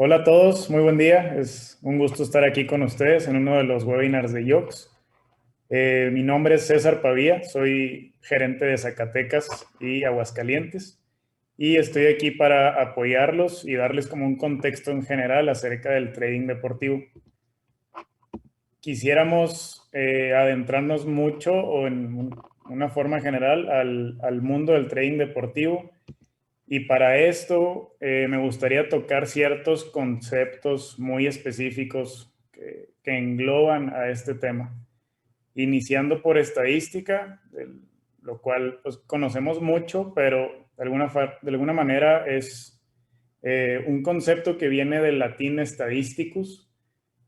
Hola a todos, muy buen día. Es un gusto estar aquí con ustedes en uno de los webinars de Yox. Mi nombre es César Pavía, soy gerente de Zacatecas y Aguascalientes y estoy aquí para apoyarlos y darles como un contexto en general acerca del trading deportivo. Quisiéramos adentrarnos mucho o en una forma general al mundo del trading deportivo. Y para esto me gustaría tocar ciertos conceptos muy específicos que engloban a este tema. Iniciando por estadística, lo cual pues, conocemos mucho, pero de alguna manera es un concepto que viene del latín stadisticus,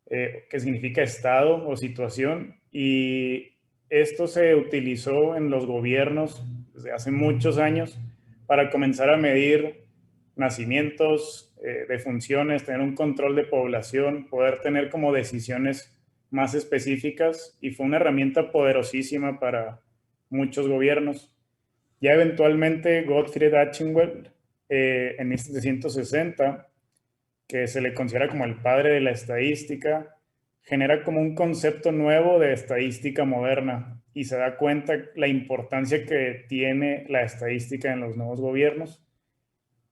que significa estado o situación, y esto se utilizó en los gobiernos desde hace muchos años para comenzar a medir nacimientos, defunciones, tener un control de población, poder tener como decisiones más específicas, y fue una herramienta poderosísima para muchos gobiernos. Ya eventualmente Gottfried Achenwell, en 1760, que se le considera como el padre de la estadística, genera como un concepto nuevo de estadística moderna y se da cuenta la importancia que tiene la estadística en los nuevos gobiernos.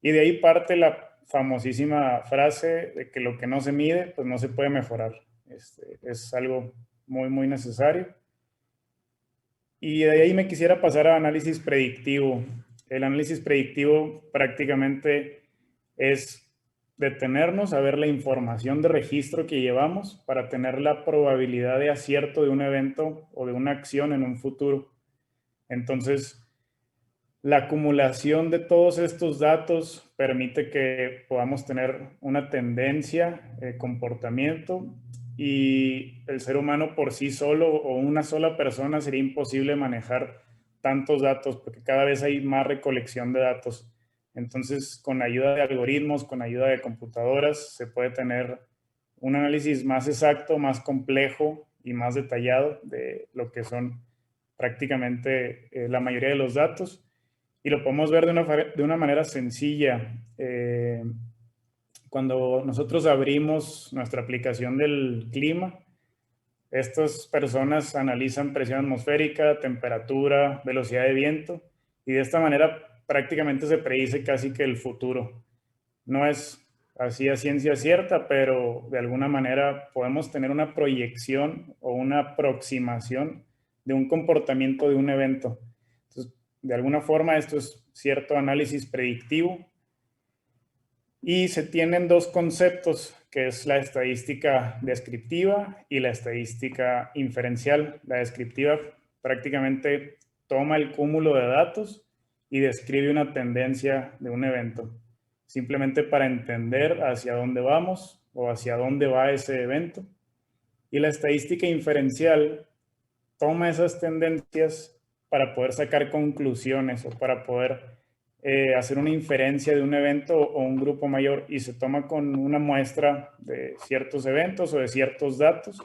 Y de ahí parte la famosísima frase de que lo que no se mide, pues no se puede mejorar. Es algo muy, muy necesario. Y de ahí me quisiera pasar a análisis predictivo. El análisis predictivo prácticamente es detenernos a ver la información de registro que llevamos para tener la probabilidad de acierto de un evento o de una acción en un futuro. Entonces, la acumulación de todos estos datos permite que podamos tener una tendencia, comportamiento, y el ser humano por sí solo o una sola persona sería imposible manejar tantos datos porque cada vez hay más recolección de datos. Entonces, con ayuda de algoritmos, con ayuda de computadoras, se puede tener un análisis más exacto, más complejo y más detallado de lo que son prácticamente la mayoría de los datos, y lo podemos ver de una manera sencilla. Cuando nosotros abrimos nuestra aplicación del clima, estas personas analizan presión atmosférica, temperatura, velocidad de viento, y de esta manera prácticamente se predice casi que el futuro. No es así a ciencia cierta, pero de alguna manera podemos tener una proyección o una aproximación de un comportamiento de un evento. Entonces, de alguna forma, esto es cierto análisis predictivo, y se tienen dos conceptos, que es la estadística descriptiva y la estadística inferencial. La descriptiva prácticamente toma el cúmulo de datos y describe una tendencia de un evento, simplemente para entender hacia dónde vamos o hacia dónde va ese evento. Y la estadística inferencial toma esas tendencias para poder sacar conclusiones o para poder hacer una inferencia de un evento o un grupo mayor, y se toma con una muestra de ciertos eventos o de ciertos datos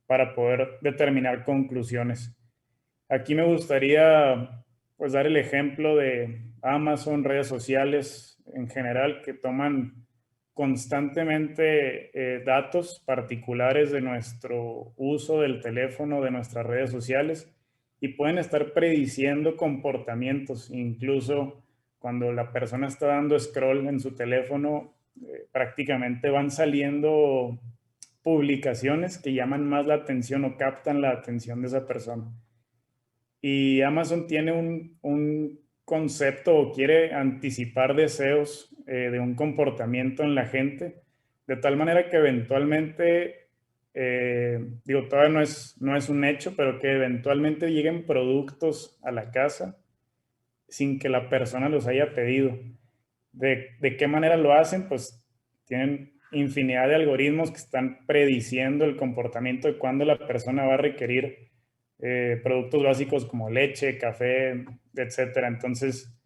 para poder determinar conclusiones. Aquí me gustaría pues dar el ejemplo de Amazon, redes sociales en general, que toman constantemente datos particulares de nuestro uso del teléfono, de nuestras redes sociales, y pueden estar prediciendo comportamientos. Incluso cuando la persona está dando scroll en su teléfono, prácticamente van saliendo publicaciones que llaman más la atención o captan la atención de esa persona. Y Amazon tiene un concepto o quiere anticipar deseos de un comportamiento en la gente, de tal manera que eventualmente, digo, todavía no es un hecho, pero que eventualmente lleguen productos a la casa sin que la persona los haya pedido. ¿De qué manera lo hacen? Pues tienen infinidad de algoritmos que están prediciendo el comportamiento de cuándo la persona va a requerir productos básicos como leche, café, etcétera. Entonces,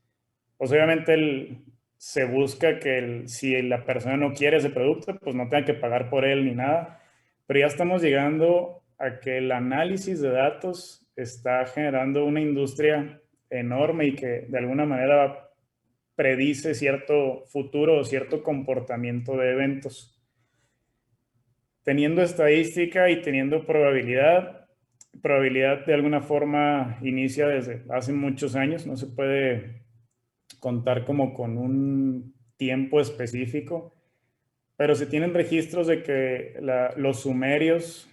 pues obviamente se busca que si la persona no quiere ese producto, pues no tenga que pagar por él ni nada. Pero ya estamos llegando a que el análisis de datos está generando una industria enorme y que de alguna manera predice cierto futuro o cierto comportamiento de eventos. Teniendo estadística y teniendo probabilidad de alguna forma inicia desde hace muchos años, no se puede contar como con un tiempo específico, pero se tienen registros de que los sumerios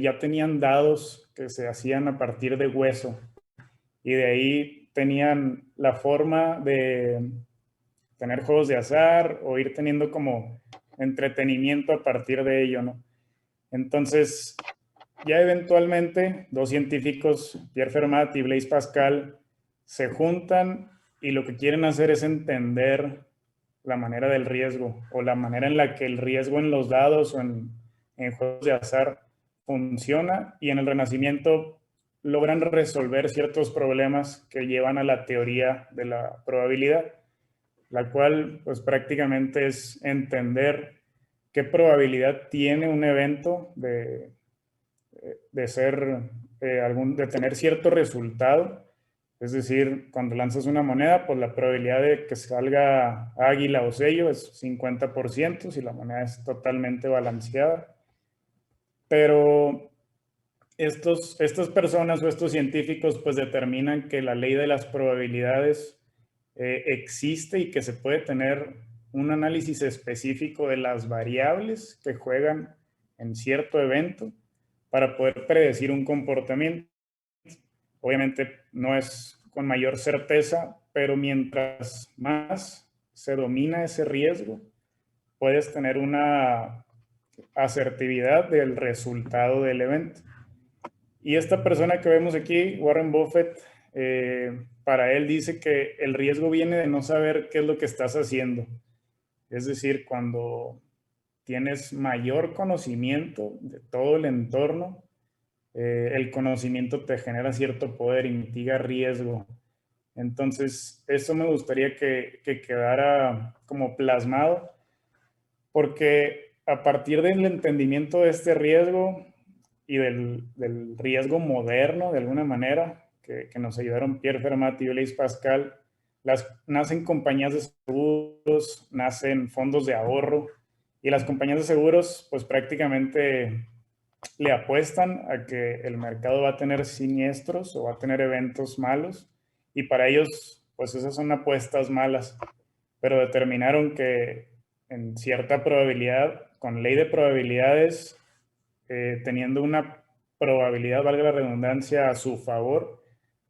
ya tenían dados que se hacían a partir de hueso y de ahí tenían la forma de tener juegos de azar o ir teniendo como entretenimiento a partir de ello, ¿no? Entonces, ya eventualmente dos científicos, Pierre Fermat y Blaise Pascal, se juntan y lo que quieren hacer es entender la manera del riesgo o la manera en la que el riesgo en los dados o en juegos de azar funciona, y en el Renacimiento logran resolver ciertos problemas que llevan a la teoría de la probabilidad, la cual pues prácticamente es entender qué probabilidad tiene un evento de ser de tener cierto resultado. Es decir, cuando lanzas una moneda, pues la probabilidad de que salga águila o sello es 50% si la moneda es totalmente balanceada. Pero estas personas o estos científicos pues determinan que la ley de las probabilidades existe y que se puede tener un análisis específico de las variables que juegan en cierto evento para poder predecir un comportamiento. Obviamente no es con mayor certeza, pero mientras más se domina ese riesgo, puedes tener una asertividad del resultado del evento. Y esta persona que vemos aquí, Warren Buffett, para él dice que el riesgo viene de no saber qué es lo que estás haciendo. Es decir, cuando tienes mayor conocimiento de todo el entorno, el conocimiento te genera cierto poder y mitiga riesgo. Entonces, eso me gustaría que quedara como plasmado, porque a partir del entendimiento de este riesgo y del riesgo moderno, de alguna manera, que nos ayudaron Pierre Fermat y Blaise Pascal, nacen compañías de seguros, nacen fondos de ahorro, y las compañías de seguros pues prácticamente le apuestan a que el mercado va a tener siniestros o va a tener eventos malos, y para ellos pues esas son apuestas malas, pero determinaron que en cierta probabilidad, con ley de probabilidades, teniendo una probabilidad, valga la redundancia, a su favor,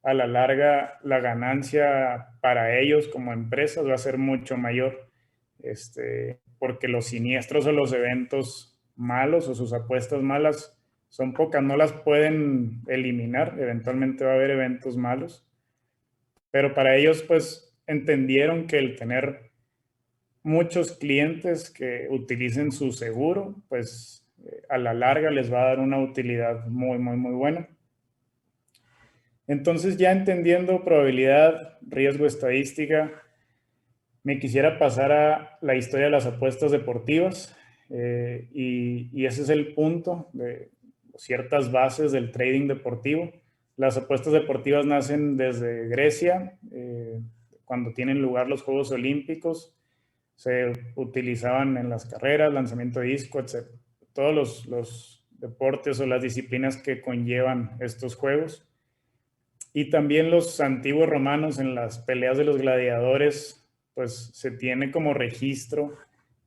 a la larga la ganancia para ellos como empresas va a ser mucho mayor, porque los siniestros o los eventos malos o sus apuestas malas son pocas, no las pueden eliminar, eventualmente va a haber eventos malos, pero para ellos pues entendieron que el tener muchos clientes que utilicen su seguro, pues a la larga les va a dar una utilidad muy, muy, muy buena. Entonces, ya entendiendo probabilidad, riesgo, estadística, me quisiera pasar a la historia de las apuestas deportivas, y ese es el punto de ciertas bases del trading deportivo. Las apuestas deportivas nacen desde Grecia, cuando tienen lugar los Juegos Olímpicos. Se utilizaban en las carreras, lanzamiento de disco, etc. Todos los deportes o las disciplinas que conllevan estos juegos. Y también los antiguos romanos, en las peleas de los gladiadores, pues se tiene como registro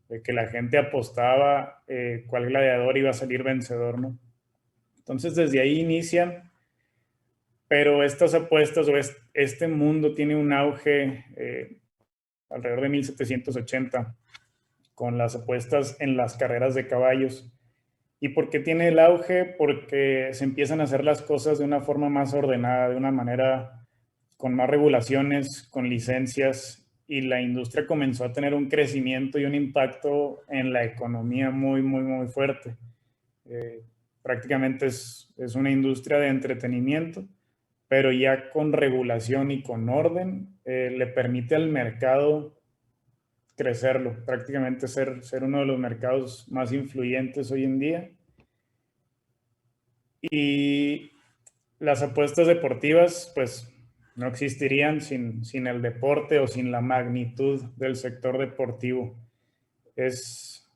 de que la gente apostaba cuál gladiador iba a salir vencedor, ¿no? Entonces desde ahí inician, pero estas apuestas o este mundo tiene un auge alrededor de 1780 con las apuestas en las carreras de caballos. ¿Y por qué tiene el auge? Porque se empiezan a hacer las cosas de una forma más ordenada, de una manera con más regulaciones, con licencias, y la industria comenzó a tener un crecimiento y un impacto en la economía muy, muy, muy fuerte. Prácticamente es una industria de entretenimiento, pero ya con regulación y con orden, le permite al mercado crecerlo, prácticamente ser uno de los mercados más influyentes hoy en día. Y las apuestas deportivas, pues no existirían sin el deporte o sin la magnitud del sector deportivo. Es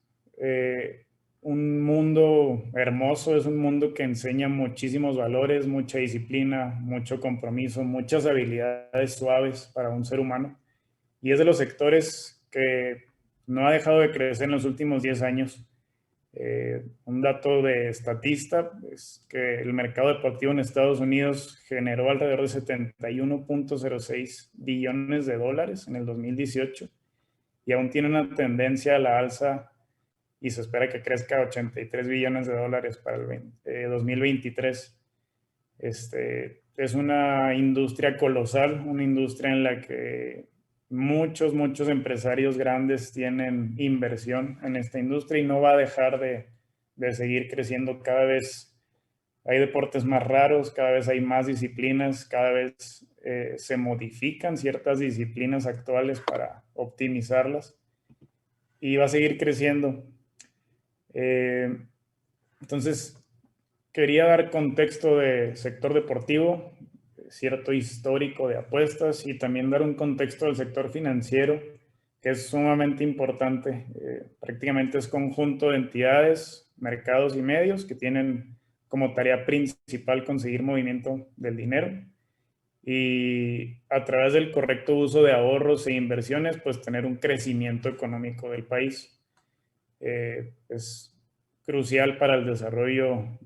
un mundo hermoso, es un mundo que enseña muchísimos valores, mucha disciplina, mucho compromiso, muchas habilidades suaves para un ser humano. Y es de los sectores que no ha dejado de crecer en los últimos 10 años. Un dato de estatista es que el mercado deportivo en Estados Unidos generó alrededor de 71.06 billones de dólares en el 2018 y aún tiene una tendencia a la alza y se espera que crezca a 83 billones de dólares para el 2023. Es una industria colosal, una industria en la que muchos empresarios grandes tienen inversión en esta industria y no va a dejar de seguir creciendo. Cada vez hay deportes más raros, cada vez hay más disciplinas, cada vez se modifican ciertas disciplinas actuales para optimizarlas y va a seguir creciendo. Entonces, quería dar contexto de sector deportivo, cierto histórico de apuestas y también dar un contexto del sector financiero, que es sumamente importante. Prácticamente es conjunto de entidades, mercados y medios que tienen como tarea principal conseguir movimiento del dinero y a través del correcto uso de ahorros e inversiones, pues tener un crecimiento económico del país. Es crucial para el desarrollo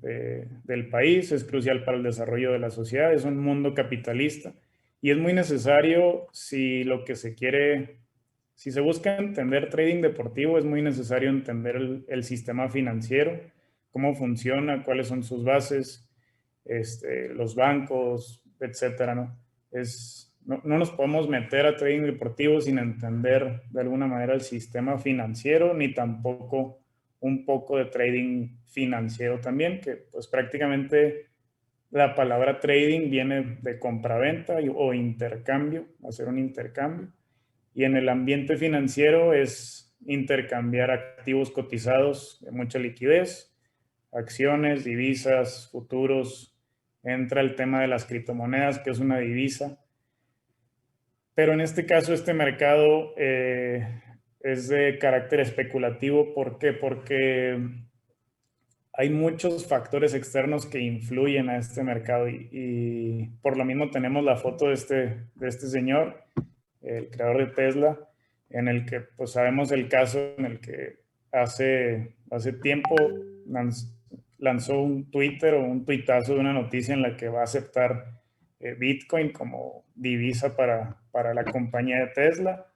del país, es crucial para el desarrollo de la sociedad, es un mundo capitalista y es muy necesario si lo que se quiere, si se busca entender trading deportivo, es muy necesario entender el sistema financiero, cómo funciona, cuáles son sus bases, los bancos, etcétera, ¿no? No nos podemos meter a trading deportivo sin entender de alguna manera el sistema financiero, ni tampoco un poco de trading financiero también, que pues prácticamente la palabra trading viene de compraventa o intercambio, hacer un intercambio. Y en el ambiente financiero es intercambiar activos cotizados de mucha liquidez, acciones, divisas, futuros. Entra el tema de las criptomonedas, que es una divisa. Pero en este caso, este mercado es de carácter especulativo. ¿Por qué? Porque hay muchos factores externos que influyen a este mercado y por lo mismo tenemos la foto de este señor, el creador de Tesla, en el que pues sabemos el caso en el que hace tiempo lanzó un Twitter o un tuitazo de una noticia en la que va a aceptar Bitcoin como divisa para la compañía de Tesla.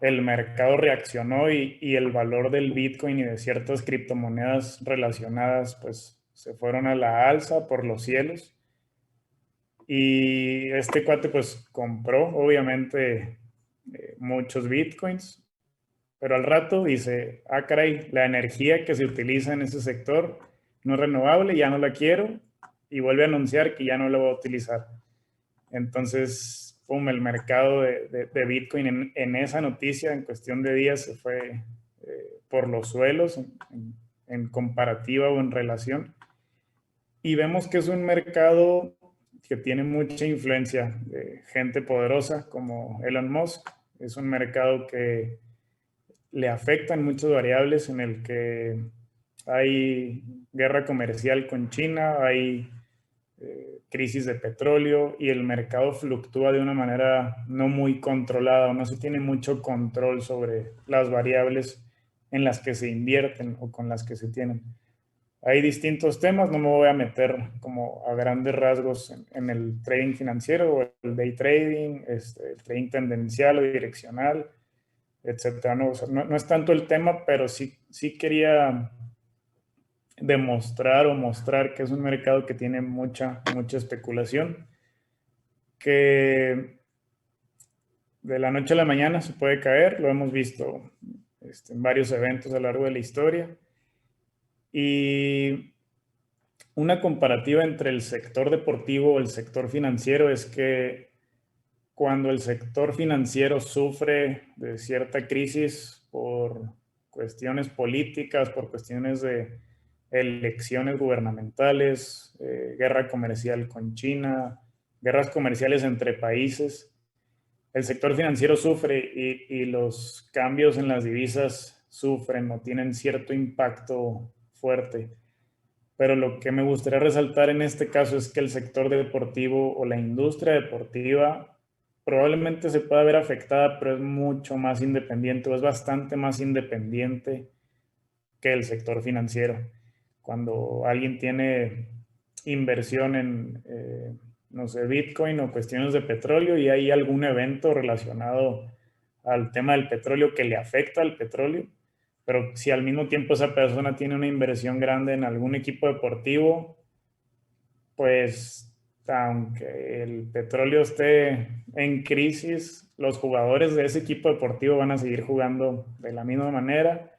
El mercado reaccionó y el valor del Bitcoin y de ciertas criptomonedas relacionadas pues se fueron a la alza por los cielos. Y este cuate pues compró obviamente muchos Bitcoins, pero al rato dice, ah caray, la energía que se utiliza en ese sector no es renovable, ya no la quiero, y vuelve a anunciar que ya no la va a utilizar. Entonces, pum, el mercado de Bitcoin en esa noticia, en cuestión de días, se fue por los suelos en comparativa o en relación. Y vemos que es un mercado que tiene mucha influencia de gente poderosa como Elon Musk. Es un mercado que le afectan muchas variables en el que hay guerra comercial con China, hay crisis de petróleo y el mercado fluctúa de una manera no muy controlada o no se tiene mucho control sobre las variables en las que se invierten o con las que se tienen. Hay distintos temas, no me voy a meter como a grandes rasgos en el trading financiero o el day trading, el trading tendencial o direccional, etcétera. No, o sea, no es tanto el tema, pero sí quería demostrar o mostrar que es un mercado que tiene mucha especulación, que de la noche a la mañana se puede caer, lo hemos visto en varios eventos a lo largo de la historia. Y una comparativa entre el sector deportivo o el sector financiero es que cuando el sector financiero sufre de cierta crisis por cuestiones políticas, por cuestiones de elecciones gubernamentales, guerra comercial con China, guerras comerciales entre países. El sector financiero sufre y los cambios en las divisas sufren o tienen cierto impacto fuerte. Pero lo que me gustaría resaltar en este caso es que el sector deportivo o la industria deportiva probablemente se pueda ver afectada, pero es mucho más independiente o es bastante más independiente que el sector financiero. Cuando alguien tiene inversión en, no sé, Bitcoin o cuestiones de petróleo y hay algún evento relacionado al tema del petróleo que le afecta al petróleo, pero si al mismo tiempo esa persona tiene una inversión grande en algún equipo deportivo, pues aunque el petróleo esté en crisis, los jugadores de ese equipo deportivo van a seguir jugando de la misma manera.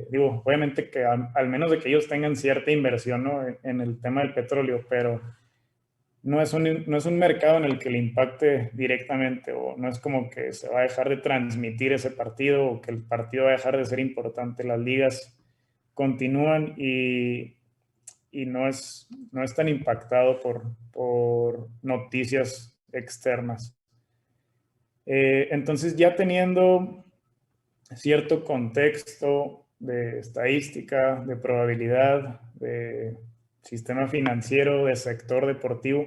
Digo, obviamente que al menos de que ellos tengan cierta inversión, ¿no?, en el tema del petróleo, pero no es un mercado en el que le impacte directamente o no es como que se va a dejar de transmitir ese partido o que el partido va a dejar de ser importante. Las ligas continúan y no es tan impactado por noticias externas. Entonces, ya teniendo cierto contexto de estadística, de probabilidad, de sistema financiero, de sector deportivo,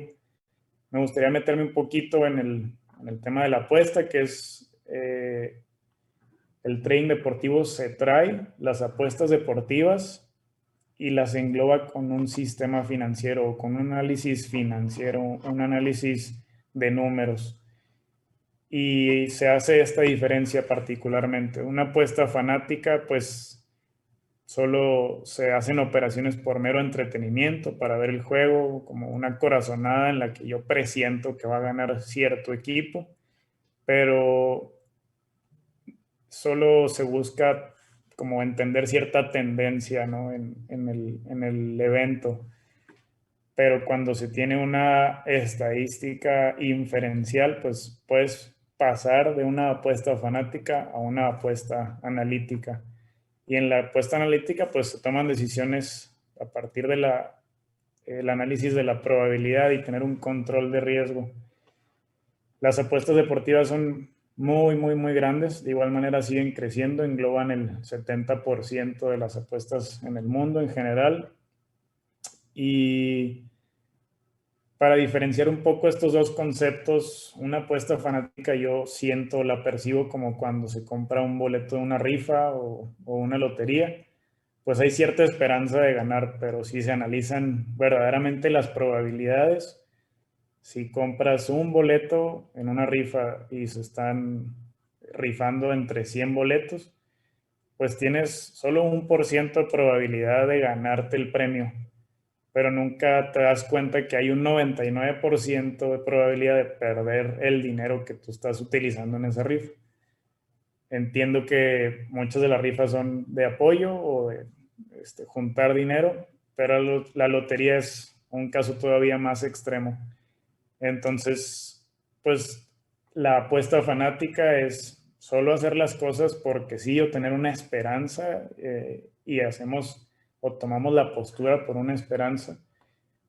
me gustaría meterme un poquito en el tema de la apuesta, que es el trading deportivo. Se trae las apuestas deportivas y las engloba con un sistema financiero, con un análisis financiero, un análisis de números. Y se hace esta diferencia particularmente. Una apuesta fanática, pues solo se hacen operaciones por mero entretenimiento para ver el juego, como una corazonada en la que yo presiento que va a ganar cierto equipo, pero solo se busca como entender cierta tendencia, ¿no?, en el evento. Pero cuando se tiene una estadística inferencial, pues puedes pasar de una apuesta fanática a una apuesta analítica. Y en la apuesta analítica, pues se toman decisiones a partir de el análisis de la probabilidad y tener un control de riesgo. Las apuestas deportivas son muy, muy, muy grandes. De igual manera siguen creciendo, engloban el 70% de las apuestas en el mundo en general. Y para diferenciar un poco estos dos conceptos, una apuesta fanática yo siento, la percibo como cuando se compra un boleto de una rifa o una lotería, pues hay cierta esperanza de ganar, pero si se analizan verdaderamente las probabilidades, si compras un boleto en una rifa y se están rifando entre 100 boletos, pues tienes solo 1% de probabilidad de ganarte el premio, pero nunca te das cuenta que hay un 99% de probabilidad de perder el dinero que tú estás utilizando en esa rifa. Entiendo que muchas de las rifas son de apoyo o de juntar dinero, pero la lotería es un caso todavía más extremo. Entonces, pues la apuesta fanática es solo hacer las cosas porque sí o tener una esperanza, y hacemos o tomamos la postura por una esperanza,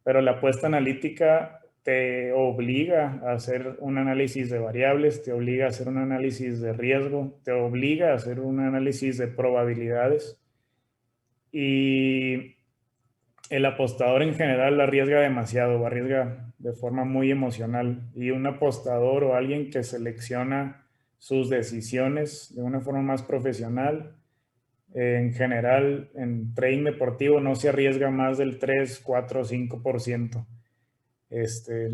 pero la apuesta analítica te obliga a hacer un análisis de variables, te obliga a hacer un análisis de riesgo, te obliga a hacer un análisis de probabilidades y el apostador en general arriesga demasiado, arriesga de forma muy emocional, y un apostador o alguien que selecciona sus decisiones de una forma más profesional, en general en trading deportivo no se arriesga más del 3, 4, 5%. Este,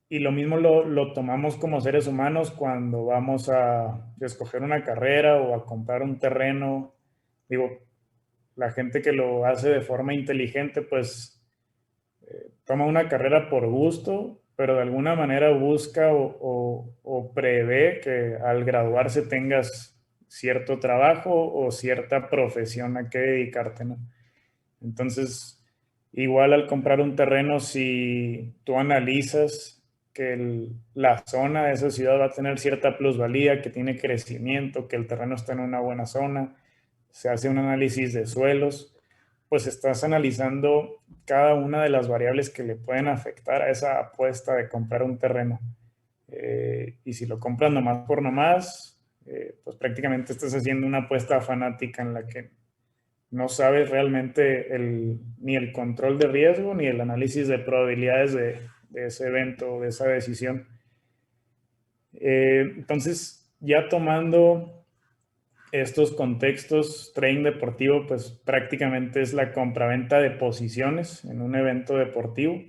y lo mismo lo tomamos como seres humanos cuando vamos a escoger una carrera o a comprar un terreno. Digo, la gente que lo hace de forma inteligente, pues toma una carrera por gusto, pero de alguna manera busca o prevé que al graduarse tengas cierto trabajo o cierta profesión a que dedicarte, ¿no? Entonces, igual al comprar un terreno, si tú analizas que la zona de esa ciudad va a tener cierta plusvalía, que tiene crecimiento, que el terreno está en una buena zona, se hace un análisis de suelos, pues estás analizando cada una de las variables que le pueden afectar a esa apuesta de comprar un terreno. Y si lo compras nomás por nomás, pues prácticamente estás haciendo una apuesta fanática en la que no sabes realmente ni el control de riesgo ni el análisis de probabilidades de ese evento o de esa decisión. Entonces, ya tomando estos contextos, trading deportivo, pues prácticamente es la compraventa de posiciones en un evento deportivo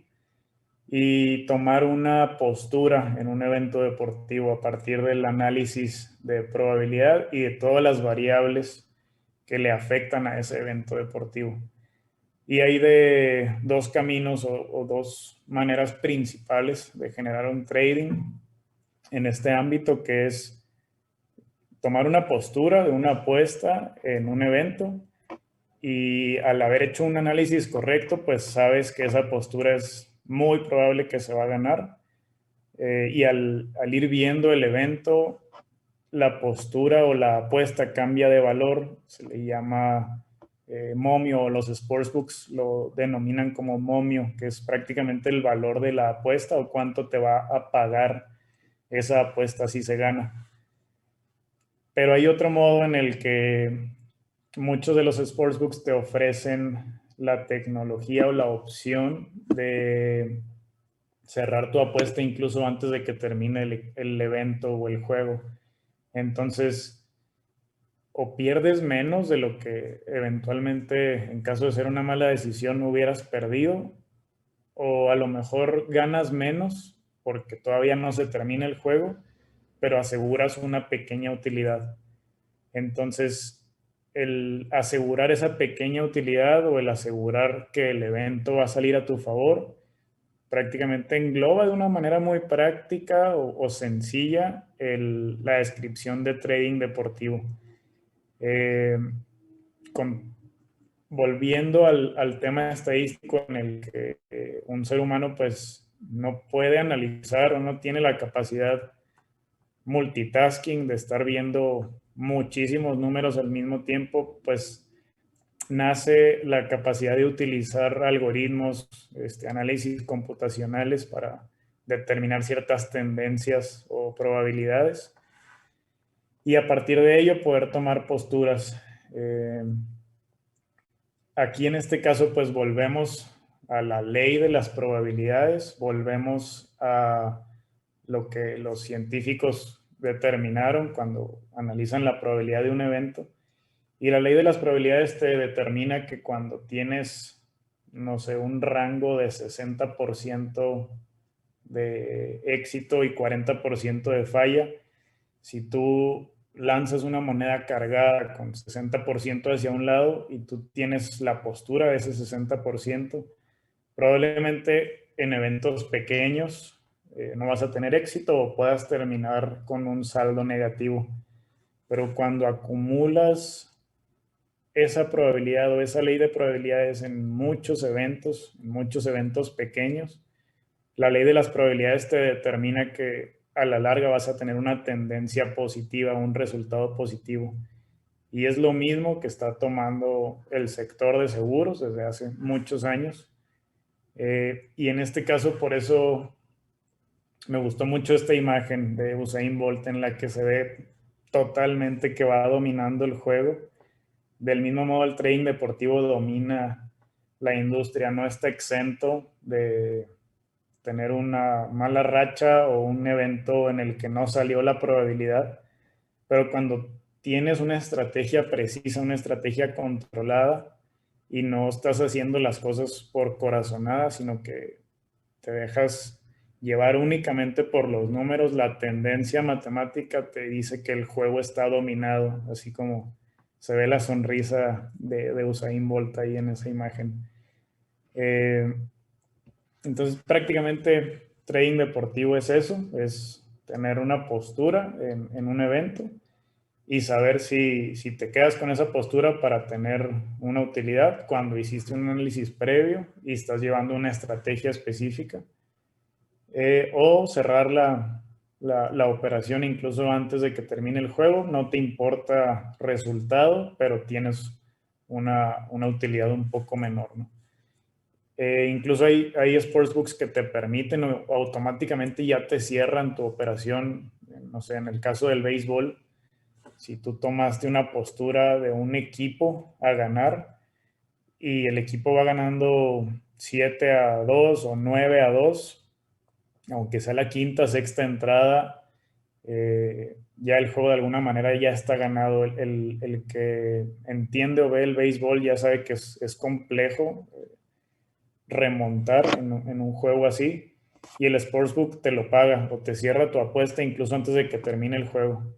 y tomar una postura en un evento deportivo a partir del análisis de probabilidad y de todas las variables que le afectan a ese evento deportivo. Y hay de dos caminos o dos maneras principales de generar un trading en este ámbito, que es tomar una postura de una apuesta en un evento y al haber hecho un análisis correcto, pues sabes que esa postura es muy probable que se va a ganar. Y al ir viendo el evento, la postura o la apuesta cambia de valor, se le llama momio, o los sportsbooks lo denominan como momio, que es prácticamente el valor de la apuesta o cuánto te va a pagar esa apuesta si se gana. Pero hay otro modo en el que muchos de los sportsbooks te ofrecen la tecnología o la opción de cerrar tu apuesta incluso antes de que termine el evento o el juego. Entonces, o pierdes menos de lo que eventualmente, en caso de ser una mala decisión, hubieras perdido, o a lo mejor ganas menos porque todavía no se termina el juego, pero aseguras una pequeña utilidad. Entonces, el asegurar esa pequeña utilidad o el asegurar que el evento va a salir a tu favor, prácticamente engloba de una manera muy práctica o sencilla la descripción de trading deportivo. Eh, con, volviendo al tema estadístico en el que un ser humano pues no puede analizar o no tiene la capacidad multitasking de estar viendo muchísimos números al mismo tiempo, pues nace la capacidad de utilizar algoritmos, análisis computacionales para determinar ciertas tendencias o probabilidades y a partir de ello poder tomar posturas. Aquí en este caso pues volvemos a la ley de las probabilidades, volvemos a lo que los científicos determinaron cuando analizan la probabilidad de un evento. Y la ley de las probabilidades te determina que cuando tienes, no sé, un rango de 60% de éxito y 40% de falla, si tú lanzas una moneda cargada con 60% hacia un lado y tú tienes la postura de ese 60%, probablemente en eventos pequeños no vas a tener éxito o puedas terminar con un saldo negativo. Pero cuando acumulas esa probabilidad o esa ley de probabilidades en muchos eventos pequeños, la ley de las probabilidades te determina que a la larga vas a tener una tendencia positiva, un resultado positivo. Y es lo mismo que está tomando el sector de seguros desde hace muchos años. Y en este caso, por eso me gustó mucho esta imagen de Usain Bolt en la que se ve totalmente que va dominando el juego. Del mismo modo, el trading deportivo domina la industria, no está exento de tener una mala racha o un evento en el que no salió la probabilidad, pero cuando tienes una estrategia precisa, una estrategia controlada y no estás haciendo las cosas por corazonada, sino que te dejas llevar únicamente por los números, la tendencia matemática te dice que el juego está dominado, así como se ve la sonrisa de Usain Bolt ahí en esa imagen. Entonces, prácticamente trading deportivo es eso, es tener una postura en un evento y saber si te quedas con esa postura para tener una utilidad cuando hiciste un análisis previo y estás llevando una estrategia específica, o cerrar la operación incluso antes de que termine el juego. No te importa resultado, pero tienes una utilidad un poco menor, ¿no? Incluso hay sportsbooks que te permiten o automáticamente ya te cierran tu operación. No sé, en el caso del béisbol, si tú tomaste una postura de un equipo a ganar y el equipo va ganando 7-2 o 9-2, aunque sea la quinta, sexta entrada, ya el juego de alguna manera ya está ganado. El que entiende o ve el béisbol ya sabe que es complejo remontar en un juego así, y el sportsbook te lo paga o te cierra tu apuesta incluso antes de que termine el juego.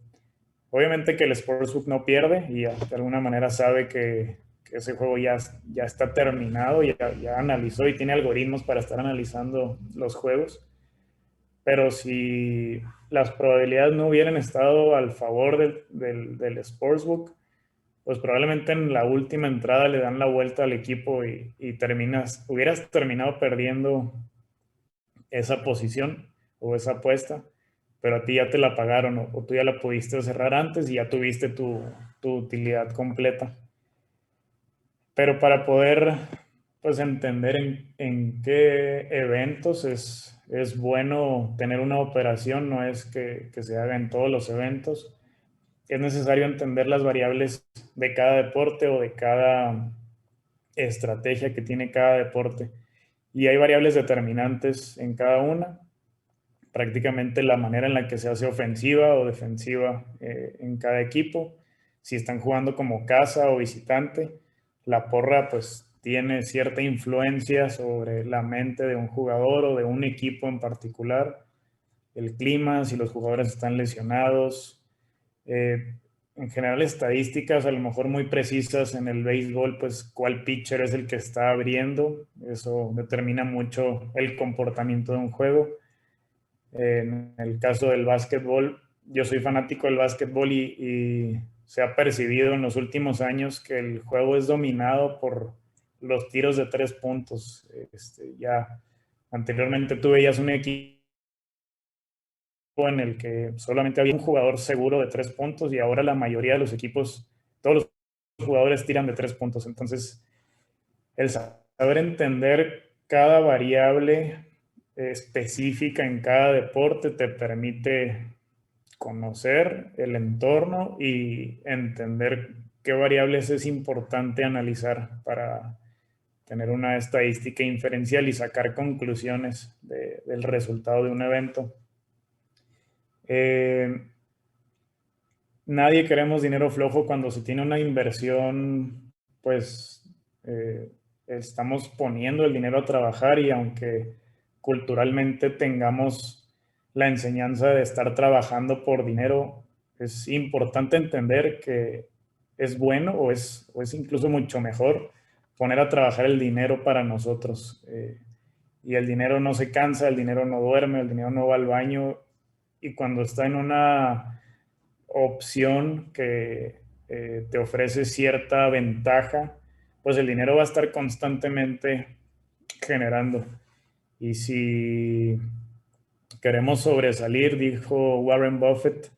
Obviamente que el sportsbook no pierde y ya, de alguna manera sabe que ese juego ya está terminado, ya analizó y tiene algoritmos para estar analizando los juegos. Pero si las probabilidades no hubieran estado al favor del sportsbook, pues probablemente en la última entrada le dan la vuelta al equipo y hubieras terminado perdiendo esa posición o esa apuesta, pero a ti ya te la pagaron o tú ya la pudiste cerrar antes y ya tuviste tu utilidad completa. Pero para poder pues entender en qué eventos es bueno tener una operación, no es que se haga en todos los eventos. Es necesario entender las variables de cada deporte o de cada estrategia que tiene cada deporte. Y hay variables determinantes en cada una. Prácticamente la manera en la que se hace ofensiva o defensiva en cada equipo. Si están jugando como casa o visitante, la porra pues tiene cierta influencia sobre la mente de un jugador o de un equipo en particular. El clima, si los jugadores están lesionados, en general estadísticas a lo mejor muy precisas en el béisbol, pues cuál pitcher es el que está abriendo, eso determina mucho el comportamiento de un juego. En el caso del básquetbol, yo soy fanático del básquetbol y se ha percibido en los últimos años que el juego es dominado por los tiros de 3 puntos. Ya anteriormente tú veías un equipo en el que solamente había un jugador seguro de 3 puntos y ahora la mayoría de los equipos, todos los jugadores tiran de 3 puntos. Entonces, el saber entender cada variable específica en cada deporte te permite conocer el entorno y entender qué variables es importante analizar para tener una estadística inferencial y sacar conclusiones del resultado de un evento. Nadie queremos dinero flojo cuando se tiene una inversión, pues estamos poniendo el dinero a trabajar, y aunque culturalmente tengamos la enseñanza de estar trabajando por dinero, es importante entender que es bueno o es incluso mucho mejor poner a trabajar el dinero para nosotros. Y el dinero no se cansa, el dinero no duerme, el dinero no va al baño, y cuando está en una opción que te ofrece cierta ventaja, pues el dinero va a estar constantemente generando. Y si queremos sobresalir, dijo Warren Buffett,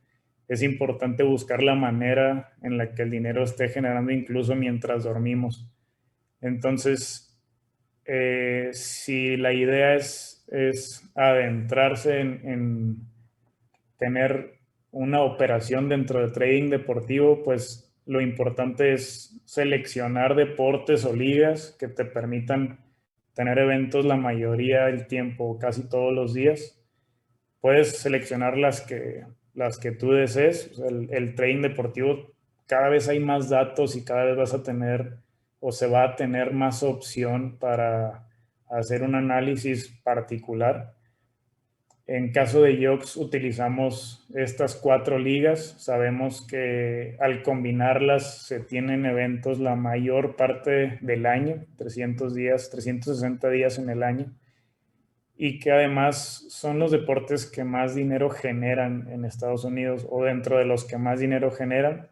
es importante buscar la manera en la que el dinero esté generando incluso mientras dormimos. Entonces, si la idea es adentrarse en tener una operación dentro de trading deportivo, pues lo importante es seleccionar deportes o ligas que te permitan tener eventos la mayoría del tiempo, casi todos los días. Puedes seleccionar las que tú desees. O sea, el trading deportivo, cada vez hay más datos y cada vez vas a tener o se va a tener más opción para hacer un análisis particular. En caso de Yox utilizamos estas 4 ligas. Sabemos que al combinarlas se tienen eventos la mayor parte del año, 300 días, 360 días en el año, y que además son los deportes que más dinero generan en Estados Unidos o dentro de los que más dinero generan,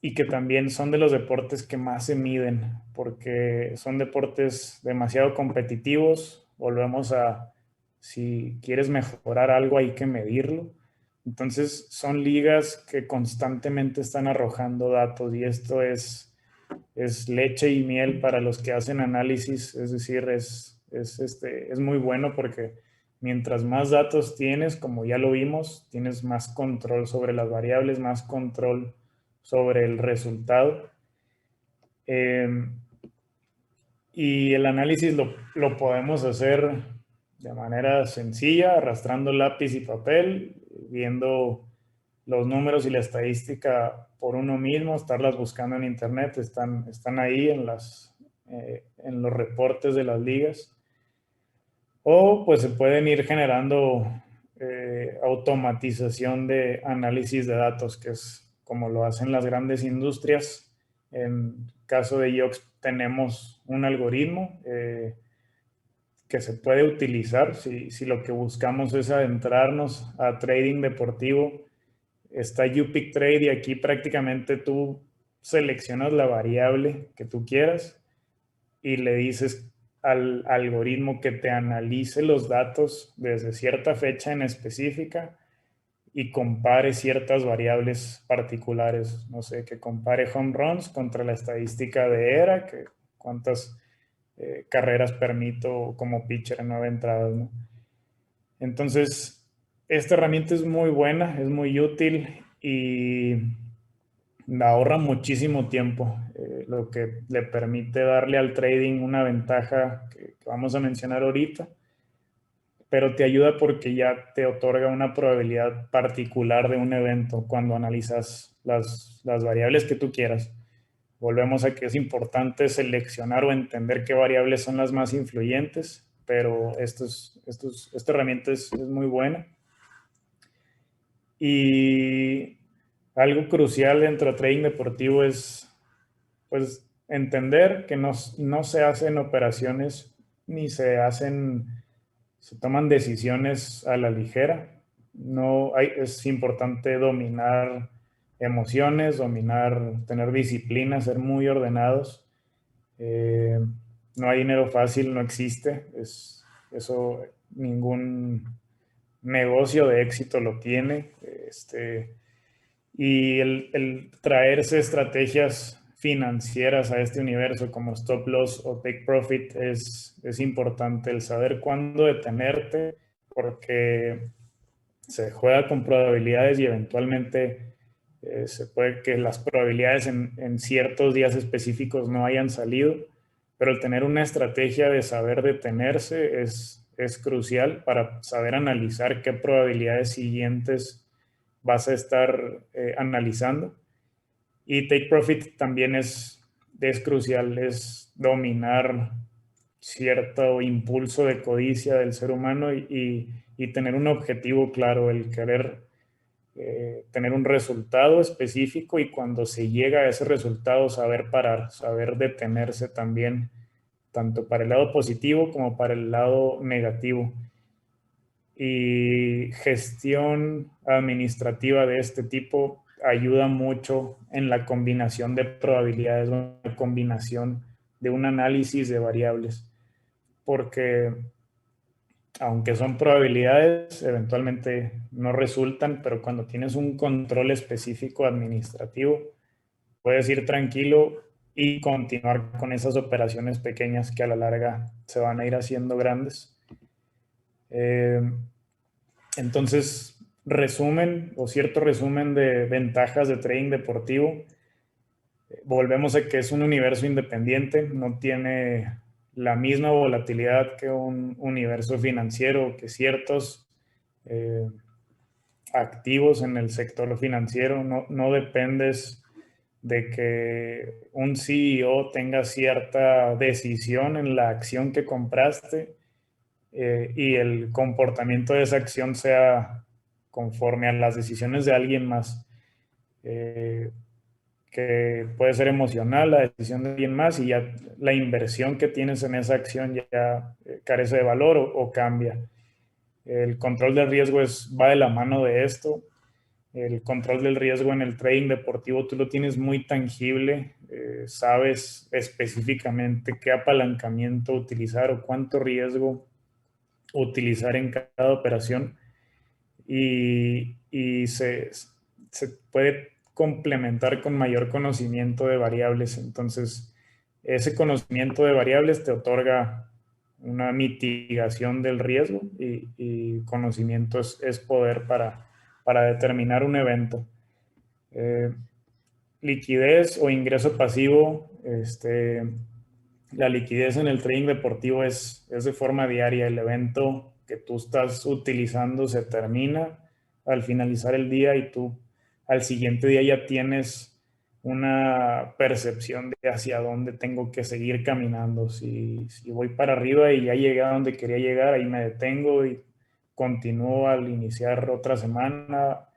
y que también son de los deportes que más se miden porque son deportes demasiado competitivos. Volvemos a, si quieres mejorar algo hay que medirlo. Entonces son ligas que constantemente están arrojando datos, y esto es es leche y miel para los que hacen análisis, es decir, es muy bueno porque mientras más datos tienes, como ya lo vimos, tienes más control sobre las variables, más control sobre el resultado. Y el análisis lo podemos hacer de manera sencilla, arrastrando lápiz y papel, viendo los números y la estadística por uno mismo, estarlas buscando en internet, están ahí en los reportes de las ligas. O pues se pueden ir generando automatización de análisis de datos, que es como lo hacen las grandes industrias. En caso de Yox tenemos un algoritmo que se puede utilizar si lo que buscamos es adentrarnos a trading deportivo. Está YouPick Trade y aquí prácticamente tú seleccionas la variable que tú quieras y le dices al algoritmo que te analice los datos desde cierta fecha en específica y compare ciertas variables particulares. No sé, que compare home runs contra la estadística de ERA, que cuántas carreras permito como pitcher en 9 entradas, ¿no? Entonces, esta herramienta es muy buena, es muy útil y ahorra muchísimo tiempo, lo que le permite darle al trading una ventaja que vamos a mencionar ahorita, pero te ayuda porque ya te otorga una probabilidad particular de un evento cuando analizas las variables que tú quieras. Volvemos a que es importante seleccionar o entender qué variables son las más influyentes, pero esta herramienta es muy buena. Y algo crucial dentro de trading deportivo es pues entender que no se hacen operaciones ni se toman decisiones a la ligera. Es importante dominar emociones, tener disciplina, ser muy ordenados. No hay dinero fácil, no existe. Eso ningún negocio de éxito lo tiene. Y el traerse estrategias financieras a este universo como stop loss o take profit es importante. El saber cuándo detenerte, porque se juega con probabilidades y eventualmente se puede que las probabilidades en ciertos días específicos no hayan salido, pero el tener una estrategia de saber detenerse es crucial para saber analizar qué probabilidades siguientes vas a estar analizando. Y take profit también es crucial, es dominar cierto impulso de codicia del ser humano y tener un objetivo claro, el querer tener un resultado específico y cuando se llega a ese resultado saber parar, saber detenerse también, tanto para el lado positivo como para el lado negativo. Y gestión administrativa de este tipo ayuda mucho en la combinación de probabilidades, una combinación de un análisis de variables, porque aunque son probabilidades, eventualmente no resultan, pero cuando tienes un control específico administrativo, puedes ir tranquilo y continuar con esas operaciones pequeñas que a la larga se van a ir haciendo grandes. Entonces, resumen o cierto resumen de ventajas de trading deportivo. Volvemos a que es un universo independiente, no tiene la misma volatilidad que un universo financiero, que ciertos activos en el sector financiero. No dependes de que un CEO tenga cierta decisión en la acción que compraste y el comportamiento de esa acción sea conforme a las decisiones de alguien más, que puede ser emocional la decisión de alguien más y ya la inversión que tienes en esa acción ya carece de valor o cambia. El control del riesgo va de la mano de esto. El control del riesgo en el trading deportivo tú lo tienes muy tangible, sabes específicamente qué apalancamiento utilizar o cuánto riesgo utilizar en cada operación y se puede complementar con mayor conocimiento de variables. Entonces, ese conocimiento de variables te otorga una mitigación del riesgo y conocimiento es poder para determinar un evento. Liquidez o ingreso pasivo, la liquidez en el trading deportivo es de forma diaria. El evento que tú estás utilizando se termina al finalizar el día y tú al siguiente día ya tienes una percepción de hacia dónde tengo que seguir caminando. Si voy para arriba y ya llegué a donde quería llegar, ahí me detengo y continúo al iniciar otra semana,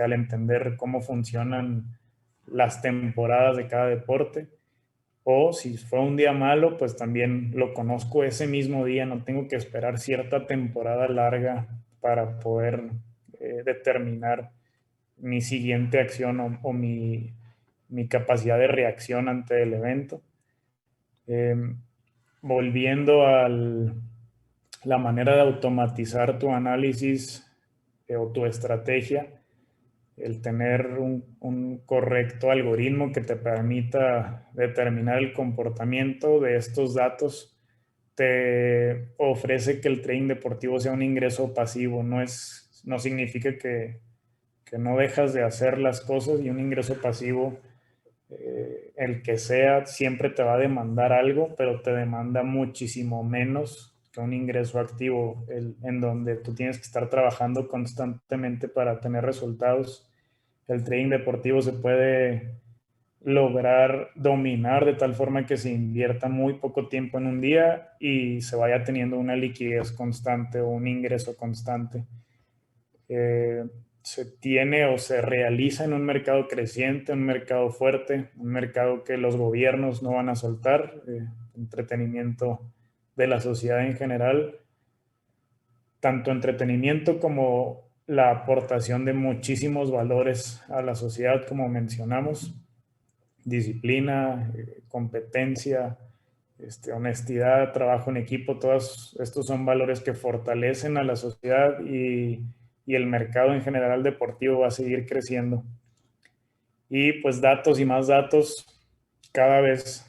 al entender cómo funcionan las temporadas de cada deporte. O si fue un día malo, pues también lo conozco ese mismo día, no tengo que esperar cierta temporada larga para poder determinar mi siguiente acción o mi capacidad de reacción ante el evento. Volviendo a la manera de automatizar tu análisis o tu estrategia, el tener un correcto algoritmo que te permita determinar el comportamiento de estos datos te ofrece que el trading deportivo sea un ingreso pasivo. No significa que no dejas de hacer las cosas, y un ingreso pasivo, el que sea, siempre te va a demandar algo, pero te demanda muchísimo menos que un ingreso activo, en donde tú tienes que estar trabajando constantemente para tener resultados. El trading deportivo se puede lograr dominar de tal forma que se invierta muy poco tiempo en un día y se vaya teniendo una liquidez constante o un ingreso constante. Se tiene o se realiza en un mercado creciente, un mercado fuerte, un mercado que los gobiernos no van a soltar, entretenimiento de la sociedad en general, tanto entretenimiento como la aportación de muchísimos valores a la sociedad, como mencionamos: disciplina, competencia, honestidad, trabajo en equipo. Todos estos son valores que fortalecen a la sociedad, y el mercado en general deportivo va a seguir creciendo. Y pues datos y más datos, cada vez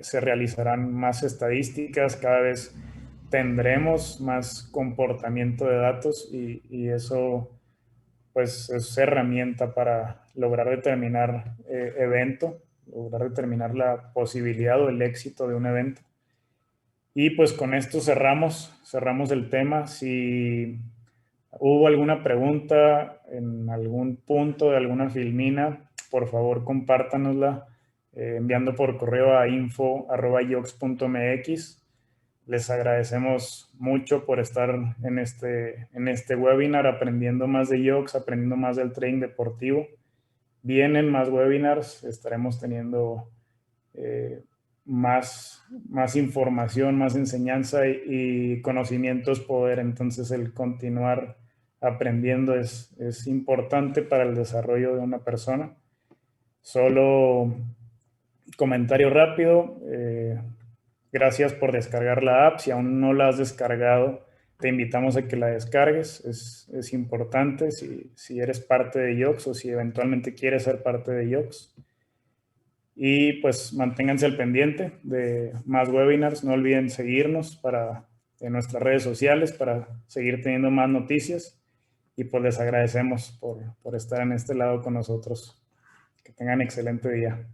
se realizarán más estadísticas, cada vez tendremos más comportamiento de datos, y eso pues es herramienta para lograr determinar lograr determinar la posibilidad o el éxito de un evento. Y pues con esto cerramos el tema. Si hubo alguna pregunta en algún punto de alguna filmina, por favor compártanosla enviando por correo a info@yox.mx. Les agradecemos mucho por estar en este webinar, aprendiendo más de Yox, aprendiendo más del trading deportivo. Vienen más webinars, estaremos teniendo más información, más enseñanza, y conocimientos poder. Entonces el continuar aprendiendo es importante para el desarrollo de una persona. Solo comentario rápido: gracias por descargar la app. Si aún no la has descargado, te invitamos a que la descargues. Es importante si eres parte de Yox o si eventualmente quieres ser parte de Yox. Y pues manténganse al pendiente de más webinars. No olviden seguirnos en nuestras redes sociales para seguir teniendo más noticias. Y pues les agradecemos por estar en este lado con nosotros. Que tengan excelente día.